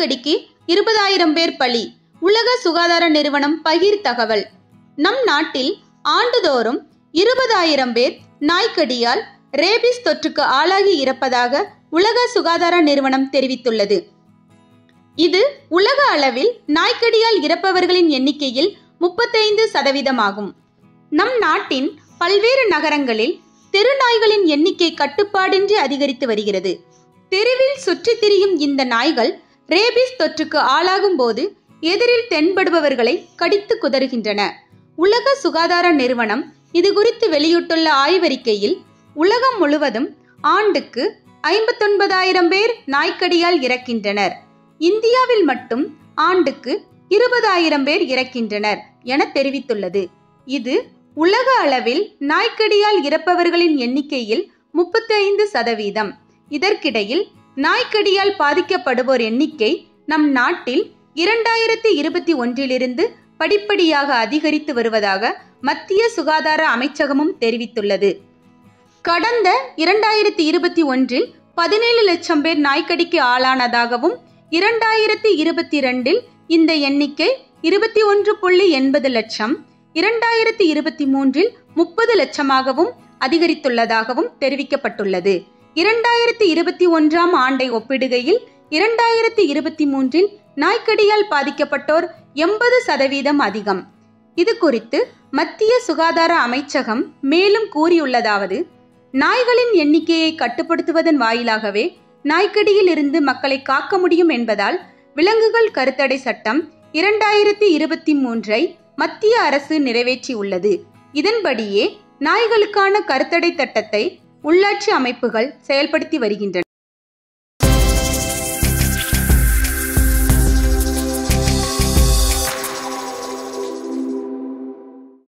நாய்க்கடிக்கு 20,000 பேர் பலி. உலக சுகாதார நிறுவனம் பகிர் தகவல். நம் நாட்டில் ஆண்டுதோறும் 20,000 பேர் நாய்க்கடியால் ரேபிஸ் தொற்றுக்கு ஆளாகி இறப்பதாக உலக சுகாதார நிறுவனம் தெரிவித்துள்ளது. இது உலக அளவில் நாய்க்கடியால் இறப்பவர்களின் எண்ணிக்கையில் 35% ஆகும். நம் நாட்டின் பல்வேறு நகரங்களில் தெரு நாய்களின் எண்ணிக்கை கட்டுப்பாடின்றி அதிகரித்து வருகிறது. தெருவில் சுற்றி திரியும் இந்த நாய்கள் ரேபிஸ் தொற்றுக்கு ஆளாகும் போது எதிரில் தென்படுபவர்களை கடித்து குதறுகின்றன. உலக சுகாதார நிறுவனம் இது குறித்து வெளியிட்டுள்ள ஆய்வறிக்கையில் உலகம் முழுவதும் ஆண்டுக்கு 59,000 பேர் நாய்க்கடியால் இறக்கின்றனர். இந்தியாவில் மட்டும் ஆண்டுக்கு 20,000 பேர் இறக்கின்றனர் என தெரிவித்துள்ளது. இது உலக அளவில் நாய்க்கடியால் இறப்பவர்களின் எண்ணிக்கையில் 35%. இதற்கிடையில் நாய்க்கடியால் பாதிக்கப்படுவோர் எண்ணிக்கை நம் நாட்டில் 2021 படிப்படியாக அதிகரித்து வருவதாக மத்திய சுகாதார அமைச்சகமும் தெரிவித்துள்ளது. கடந்த 2021 17 லட்சம் பேர் நாய்க்கடிக்கு ஆளானதாகவும் 2022 இந்த எண்ணிக்கை 21.80 லட்சம், 2023 30 லட்சமாகவும் அதிகரித்துள்ளதாகவும் தெரிவிக்கப்பட்டுள்ளது. 2021 ஆண்டை ஒப்பிடுகையில் 2023 நாய்க்கடியால் பாதிக்கப்பட்டோர் 80% அதிகம். இது குறித்து மத்திய சுகாதார அமைச்சகம் மேலும் கூறியுள்ளதாவது: நாய்களின் எண்ணிக்கையை கட்டுப்படுத்துவதன் வாயிலாகவே நாய்க்கடியில் இருந்து மக்களை காக்க முடியும் என்பதால் விலங்குகள் கருத்தடை சட்டம் 2023 மத்திய அரசு நிறைவேற்றியுள்ளது. இதன்படியே நாய்களுக்கான கருத்தடை சட்டத்தை உள்ளாட்சி அமைப்புகள் செயல்படுத்தி வருகின்றன.